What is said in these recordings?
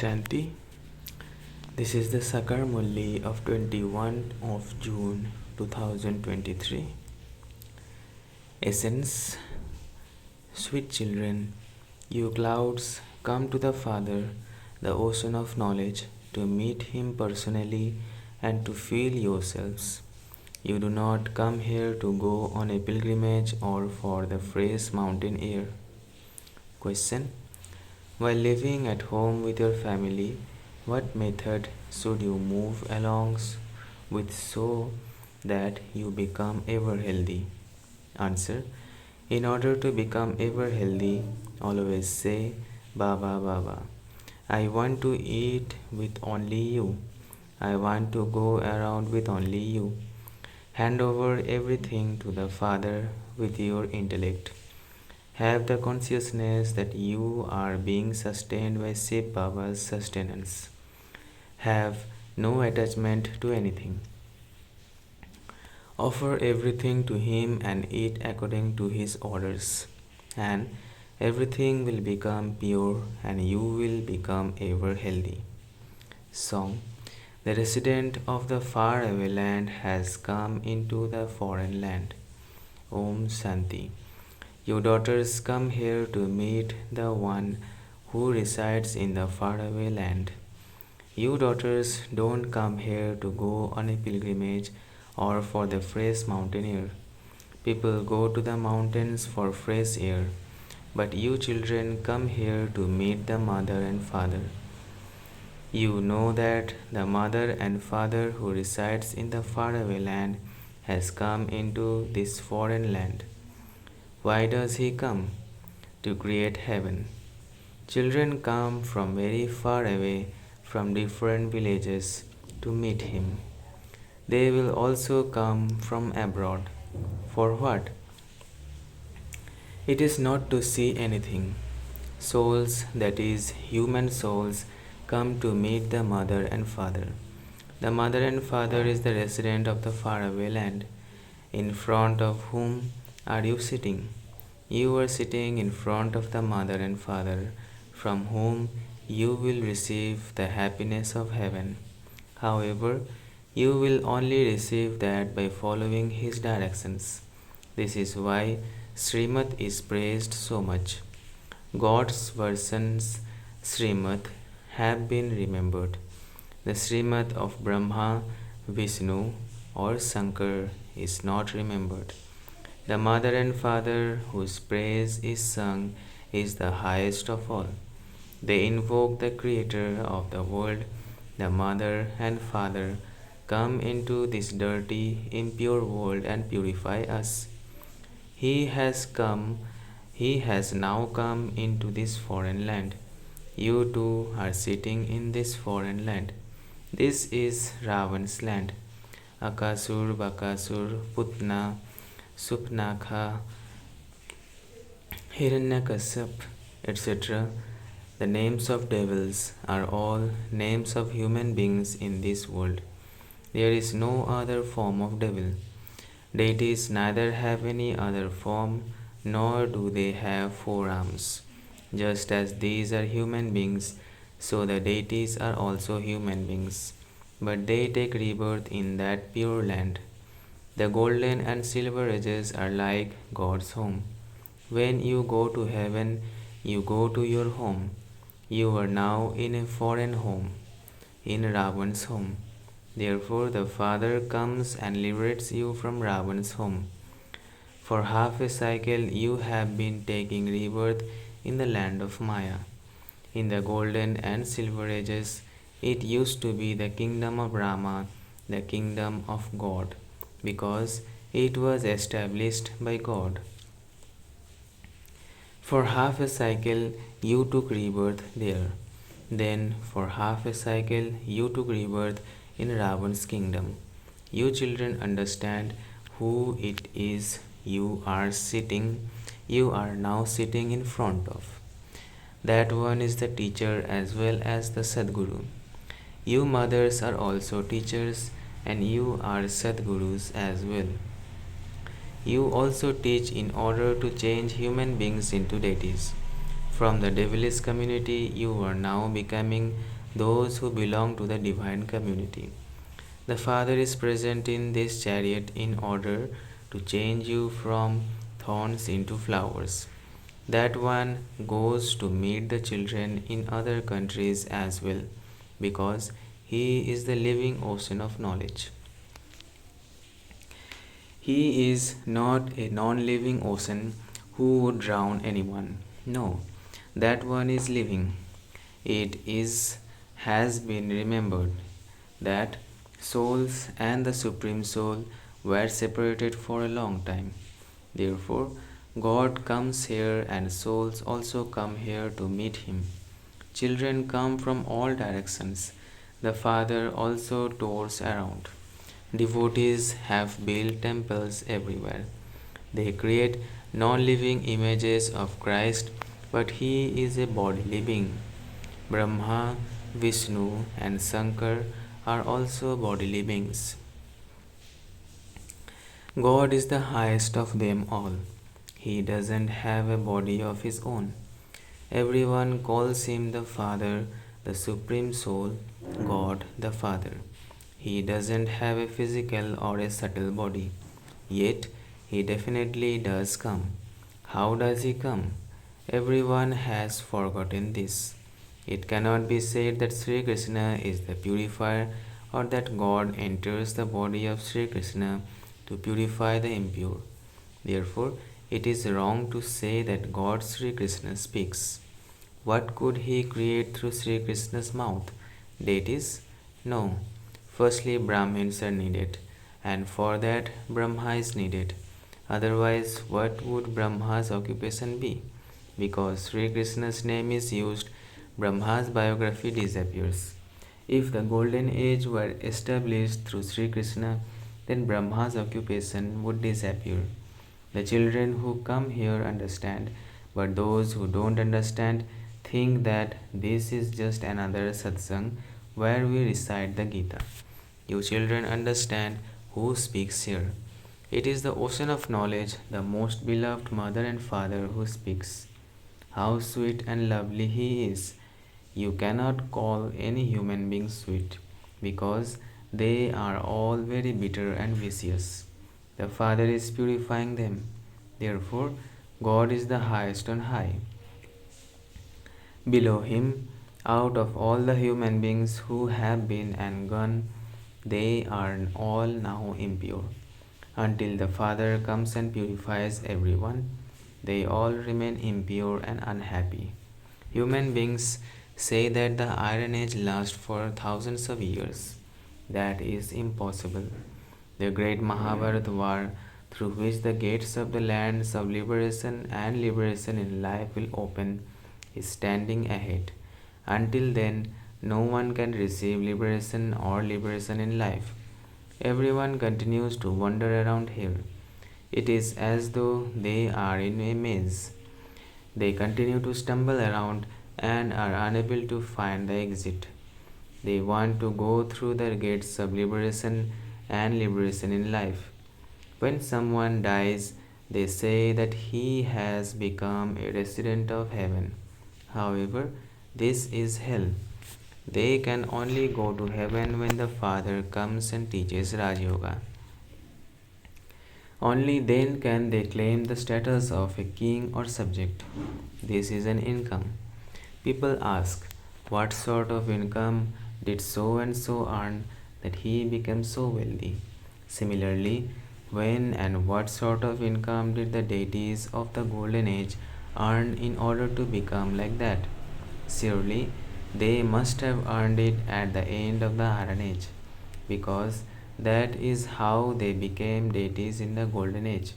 Shanti. This is the Sakar Murli of 21 of June 2023. Essence. Sweet children, you clouds, come to the Father, the ocean of knowledge, to meet Him personally and to feel yourselves. You do not come here to go on a pilgrimage or for the fresh mountain air. Question. While living at home with your family, what method should you move along with so that you become ever healthy? Answer. In order to become ever healthy, always say, Baba, Baba. I want to eat with only you. I want to go around with only you. Hand over everything to the Father with your intellect. Have the consciousness that you are being sustained by Shiv Baba's sustenance. Have no attachment to anything. Offer everything to Him and eat according to His orders, and everything will become pure and you will become ever healthy. Song. The resident of the faraway land has come into the foreign land. Om Shanti. You daughters come here to meet the one who resides in the faraway land. You daughters don't come here to go on a pilgrimage or for the fresh mountain air. People go to the mountains for fresh air, but you children come here to meet the mother and father. You know that the mother and father who resides in the faraway land has come into this foreign land. Why does he come? To create heaven. Children come from very far away from different villages to meet him. They will also come from abroad. For what? It is not to see anything. Souls, that is, human souls, come to meet the mother and father. The mother and father is the resident of the faraway land, in front of whom are you sitting? You are sitting in front of the mother and father, from whom you will receive the happiness of heaven. However, you will only receive that by following his directions. This is why Srimad is praised so much. God's versions Srimad have been remembered. The Srimad of Brahma, Vishnu, or Sakar is not remembered. The mother and father whose praise is sung is the highest of all. They invoke the Creator of the world. The mother and father come into this dirty, impure world and purify us. He has now come into this foreign land. You too are sitting in this foreign land. This is Ravan's land. Akasur, Bakasur, Putna, Supnakha, Hiranyakasap, etc. The names of devils are all names of human beings in this world. There is no other form of devil. Deities neither have any other form, nor do they have four arms. Just as these are human beings, so the deities are also human beings, but they take rebirth in that pure land. The golden and silver ages are like God's home. When you go to heaven, you go to your home. You are now in a foreign home, in Ravan's home. Therefore, the Father comes and liberates you from Ravan's home. For half a cycle, you have been taking rebirth in the land of Maya. In the golden and silver ages, it used to be the kingdom of Rama, the kingdom of God, because it was established by God. For half a cycle, you took rebirth there. Then, for half a cycle, you took rebirth in Ravan's kingdom. You children understand who it is you are now sitting in front of. That one is the teacher as well as the Sadguru. You mothers are also teachers and you are Sadgurus as well. You also teach in order to change human beings into deities. From the devilish community, you are now becoming those who belong to the divine community. The Father is present in this chariot in order to change you from thorns into flowers. That one goes to meet the children in other countries as well, because he is the living ocean of knowledge. He is not a non living ocean who would drown anyone. No, that one is living. It is has been remembered that souls and the Supreme Soul were separated for a long time. Therefore, God comes here and souls also come here to meet Him. Children come from all directions. The Father also tours around. Devotees have built temples everywhere. They create non living images of Christ, but He is a bodily being. Brahma, Vishnu, and Sakar are also bodily beings. God is the highest of them all. He doesn't have a body of his own. Everyone calls him the Father, the Supreme Soul, God the Father. He doesn't have a physical or a subtle body. Yet, he definitely does come. How does he come? Everyone has forgotten this. It cannot be said that Sri Krishna is the purifier or that God enters the body of Sri Krishna to purify the impure. Therefore, it is wrong to say that God Sri Krishna speaks. What could he create through Sri Krishna's mouth? Deities? No. Firstly, Brahmins are needed, and for that, Brahma is needed. Otherwise, what would Brahma's occupation be? Because Sri Krishna's name is used, Brahma's biography disappears. If the golden age were established through Sri Krishna, then Brahma's occupation would disappear. The children who come here understand, but those who don't understand think that this is just another satsang where we recite the Gita. You children understand who speaks here. It is the ocean of knowledge, the most beloved mother and father who speaks. How sweet and lovely he is. You cannot call any human being sweet because they are all very bitter and vicious. The Father is purifying them. Therefore, God is the highest on high. Below him, out of all the human beings who have been and gone, they are all now impure. Until the Father comes and purifies everyone, they all remain impure and unhappy. Human beings say that the Iron Age lasts for thousands of years. That is impossible. The great Mahabharata war, through which the gates of the lands of liberation and liberation in life will open, is standing ahead. Until then, no one can receive liberation or liberation in life. Everyone continues to wander around here. It is as though they are in a maze. They continue to stumble around and are unable to find the exit. They want to go through the gates of liberation and liberation in life. When someone dies, they say that he has become a resident of heaven. However, this is hell. They can only go to heaven when the Father comes and teaches Raj Yoga. Only then can they claim the status of a king or subject. This is an income. People ask, what sort of income did so and so earn that he became so wealthy? Similarly, when and what sort of income did the deities of the Golden Age earn in order to become like that? Surely they must have earned it at the end of the Iron Age, because that is how they became deities in the Golden Age.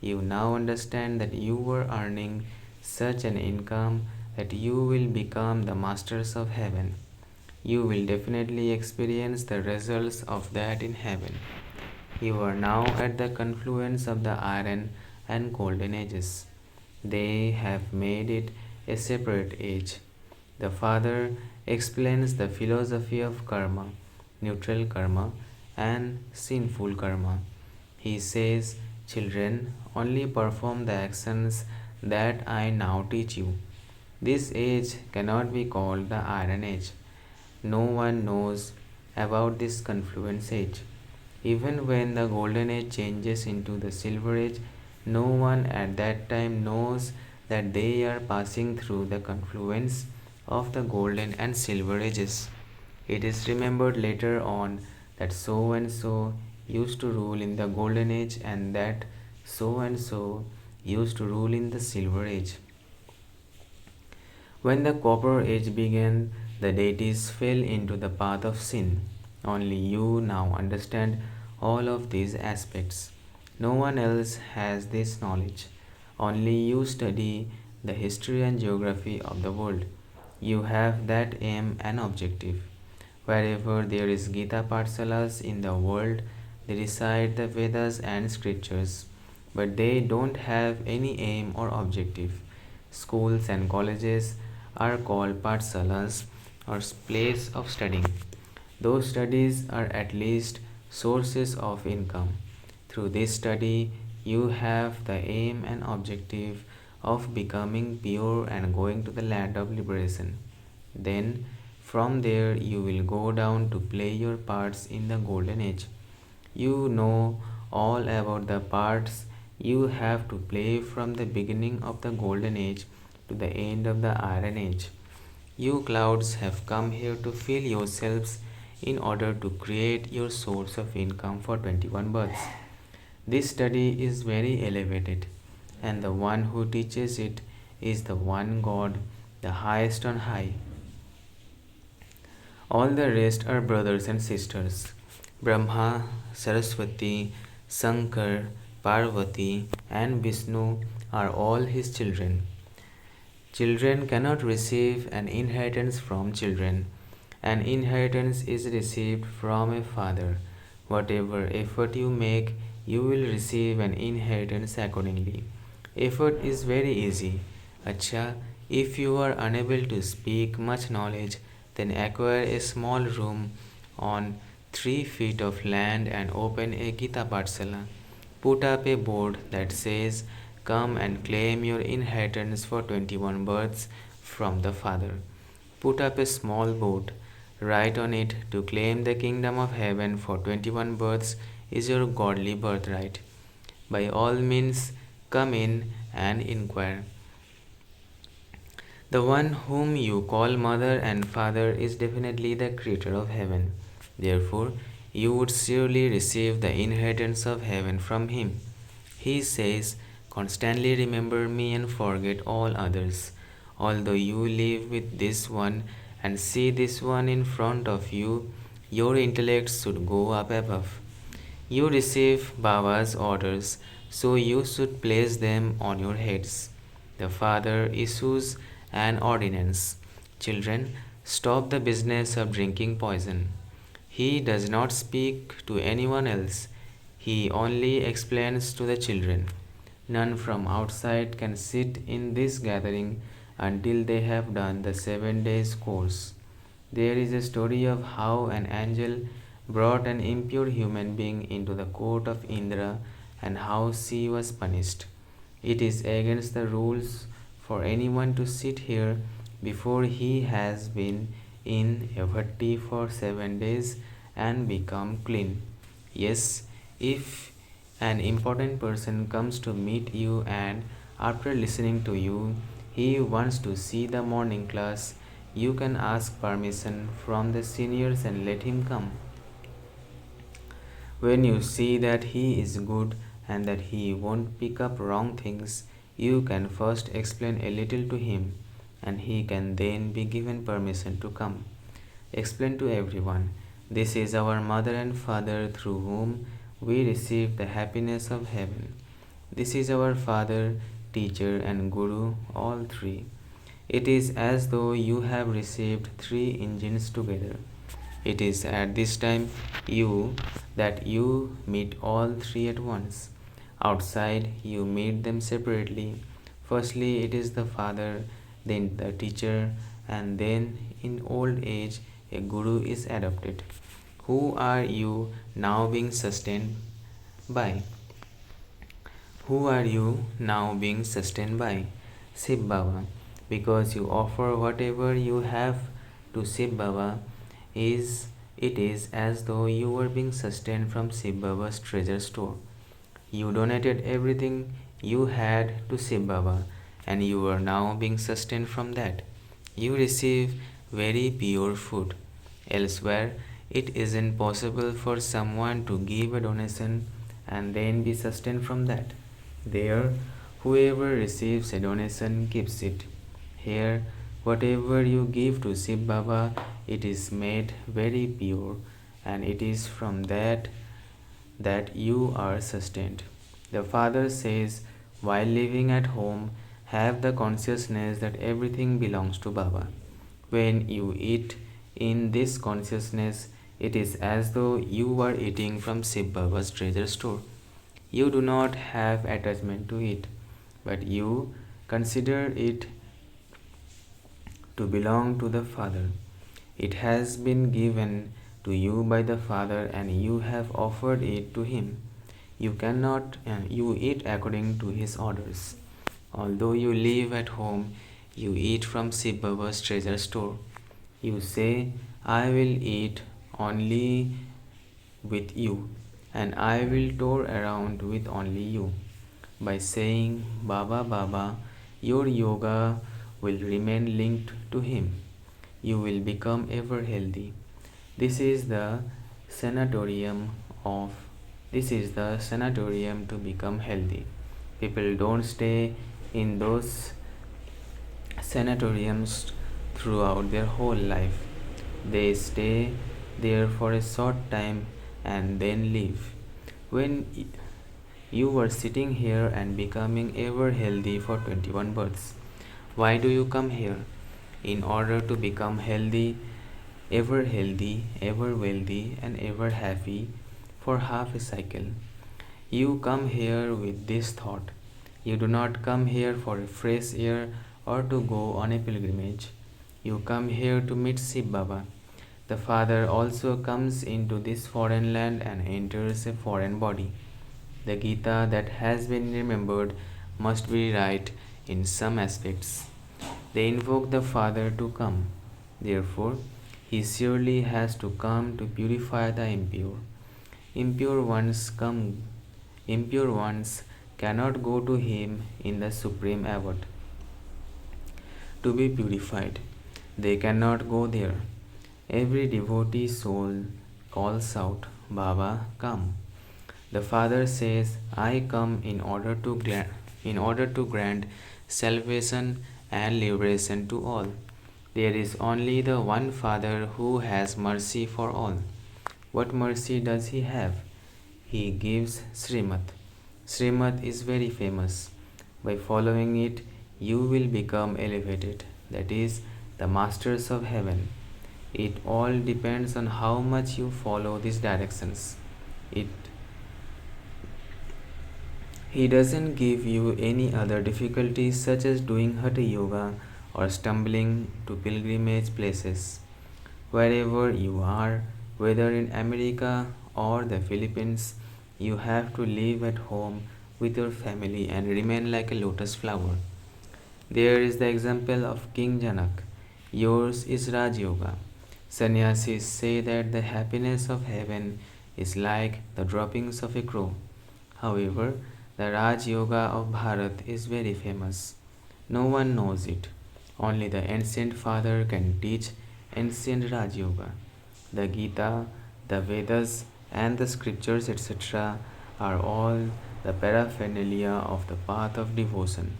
You now understand that you were earning such an income that you will become the masters of heaven. You will definitely experience the results of that in heaven. You are now at the confluence of the Iron and Golden Ages. They have made it a separate age. The Father explains the philosophy of karma, neutral karma, and sinful karma. He says, children, only perform the actions that I now teach you. This age cannot be called the Iron Age. No one knows about this confluence age. Even when the Golden Age changes into the Silver Age, no one at that time knows that they are passing through the confluence of the Golden and Silver Ages. It is remembered later on that so and so used to rule in the Golden Age and that so and so used to rule in the Silver Age. When the Copper Age began, the deities fell into the path of sin. Only you now understand all of these aspects. No one else has this knowledge. Only you study the history and geography of the world. You have that aim and objective. Wherever there is Gita Partsalas in the world, they recite the Vedas and scriptures, but they don't have any aim or objective. Schools and colleges are called Partsalas or place of studying. Those studies are at least sources of income. Through this study, you have the aim and objective of becoming pure and going to the land of liberation. Then, from there, you will go down to play your parts in the Golden Age. You know all about the parts you have to play from the beginning of the Golden Age to the end of the Iron Age. You clouds have come here to fill yourselves in order to create your source of income for 21 births. This study is very elevated, and the one who teaches it is the one God, the highest on high. All the rest are brothers and sisters. Brahma, Saraswati, Sankar, Parvati, and Vishnu are all his children. Children cannot receive an inheritance from children. An inheritance is received from a father. Whatever effort you make, you will receive an inheritance accordingly. Effort is very easy. Acha, if you are unable to speak much knowledge, then acquire a small room on 3 feet of land and open a Gita Patsala. Put up a board that says, "Come and claim your inheritance for 21 births from the Father." Put up a small board. Write on it, "To claim the kingdom of heaven for 21 births is your godly birthright. By all means, come in and inquire." The one whom you call mother and father is definitely the creator of heaven. Therefore, you would surely receive the inheritance of heaven from him. He says, "Constantly remember me and forget all others." Although you live with this one and see this one in front of you, your intellect should go up above. You receive Baba's orders, so you should place them on your heads. The Father issues an ordinance. "Children, stop the business of drinking poison." He does not speak to anyone else. He only explains to the children. None from outside can sit in this gathering until they have done the 7 days course. There is a story of how an angel brought an impure human being into the court of Indra and how she was punished. It is against the rules for anyone to sit here before he has been in a bhatti for 7 days and become clean. Yes, if an important person comes to meet you and after listening to you, he wants to see the morning class, you can ask permission from the seniors and let him come. When you see that he is good and that he won't pick up wrong things, you can first explain a little to him and he can then be given permission to come. Explain to everyone, "This is our mother and father through whom we receive the happiness of heaven. This is our father, teacher, and guru, all three." It is as though you have received 3 engines together. It is at this time that you meet all three at once. Outside, you meet them separately. Firstly, it is the father, then the teacher, and then in old age, a guru is adopted. Who are you now being sustained by? Who are you now being sustained by? Shiv Baba. because you offer whatever you have to Shiv Baba, is it is as though you were being sustained from Shiv Baba's treasure store. You donated everything you had to Shiv Baba, and you are now being sustained from that. You receive very pure food. Elsewhere, it isn't possible for someone to give a donation and then be sustained from that. There, whoever receives a donation keeps it. Here, whatever you give to Shiv Baba, it is made very pure, and it is from that you are sustained. The Father says, while living at home, have the consciousness that everything belongs to Baba. When you eat in this consciousness, it is as though you are eating from Shiv Baba's treasure store. You do not have attachment to it, but you consider it to belong to the Father. It has been given to you by the Father, and you have offered it to Him. You eat according to His orders. Although you live at home, you eat from Shiv Baba's treasure store. You say, I will eat only with you, and I will tour around with only you. By saying Baba Baba, your yoga will remain linked to Him. You will become ever healthy. This is the sanatorium of this is the sanatorium to become healthy. People don't stay in those sanatoriums throughout their whole life. They stay there for a short time and then leave. When you were sitting here and becoming ever healthy for 21 births, why do you come here? In order to become healthy, ever wealthy, and ever happy for half a cycle. You come here with this thought. You do not come here for a fresh air or to go on a pilgrimage. You come here to meet Shiv Baba. The Father also comes into this foreign land and enters a foreign body. The Gita that has been remembered must be right in some aspects. They invoke the Father to come. Therefore, He surely has to come to purify the impure. Impure ones cannot go to Him in the supreme abode to be purified. They cannot go there. Every devotee soul calls out, Baba, come. The Father says, I come in order to grant salvation and liberation to all. There is only the one Father who has mercy for all. What mercy does He have? He gives Srimad. Srimad is very famous. By following it, you will become elevated, that is, the masters of heaven. It all depends on how much you follow these directions. He doesn't give you any other difficulties such as doing Hatha Yoga or stumbling to pilgrimage places. Wherever you are, whether in America or the Philippines, you have to live at home with your family and remain like a lotus flower. There is the example of King Janak. Yours is Raj Yoga. Sannyasis say that the happiness of heaven is like the droppings of a crow. However, the Raj Yoga of Bharat is very famous. No one knows it. Only the ancient father can teach ancient Raj Yoga. The Gita, the Vedas, and the scriptures, etc., are all the paraphernalia of the path of devotion.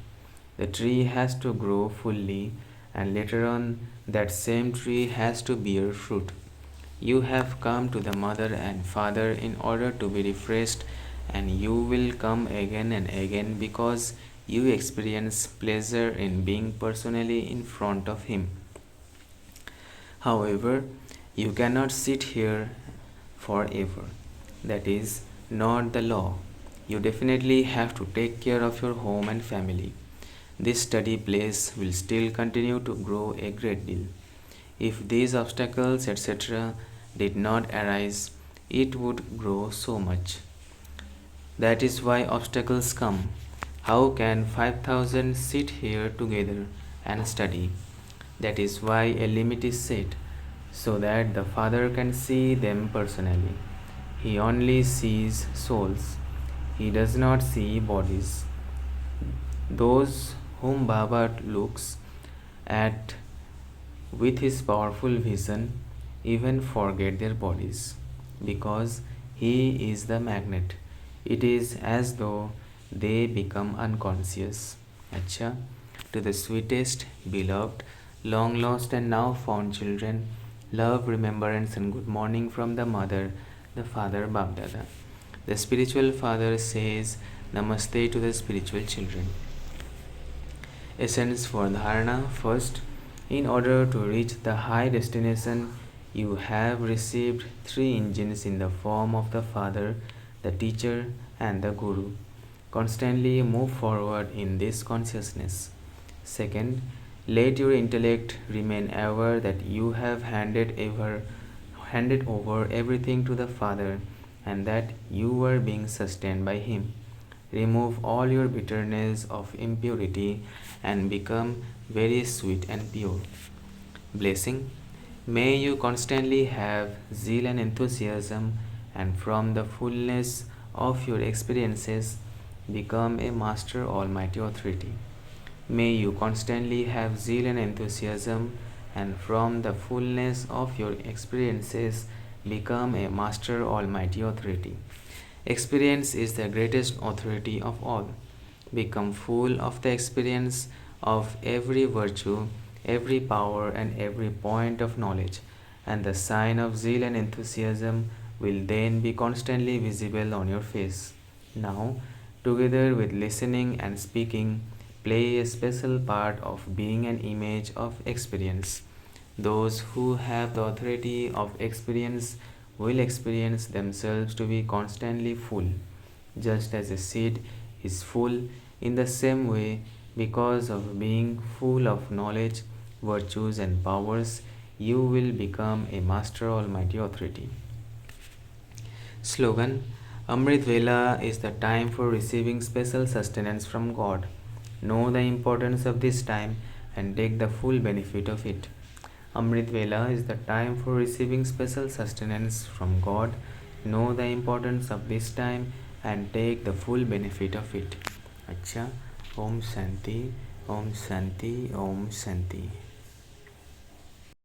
The tree has to grow fully, and later on, that same tree has to bear fruit. You have come to the mother and father in order to be refreshed, and you will come again and again because you experience pleasure in being personally in front of Him. However, you cannot sit here forever. That is not the law. You definitely have to take care of your home and family. This study place will still continue to grow a great deal. If these obstacles, etc., did not arise, it would grow so much. That is why obstacles come. How can 5,000 sit here together and study. That is why a limit is set, so that the Father can see them personally. He only sees souls. He does not see bodies. Those whom Baba looks at with his powerful vision even forget their bodies, because he is the magnet. It is as though they become unconscious. Acha. To the sweetest, beloved, long lost and now found children, love, remembrance, and good morning from the mother, the father Babdada. The spiritual father says Namaste to the spiritual children. Essence for dharana. First, in order to reach the high destination, you have received three engines in the form of the Father, the Teacher, and the Guru. Constantly move forward in this consciousness. Second, let your intellect remain aware that you have handed over everything to the Father and that you are being sustained by Him. Remove all your bitterness of impurity and become very sweet and pure. Blessing. May you constantly have zeal and enthusiasm, and from the fullness of your experiences, become a master almighty authority. May you constantly have zeal and enthusiasm, and from the fullness of your experiences, become a master almighty authority. Experience is the greatest authority of all. Become full of the experience of every virtue, every power, and every point of knowledge, and the sign of zeal and enthusiasm will then be constantly visible on your face. Now, together with listening and speaking, play a special part of being an image of experience. Those who have the authority of experience will experience themselves to be constantly full, just as a seed is full in the same way. Because of being full of knowledge, virtues, and powers, you will become a master almighty authority. Slogan. Amrit Vela is the time for receiving special sustenance from God. Know the importance of this time and take the full benefit of it. Amrit Vela is the time for receiving special sustenance from God. Know the importance of this time and take the full benefit of it. Acha. Om Shanti, Om Shanti, Om Shanti.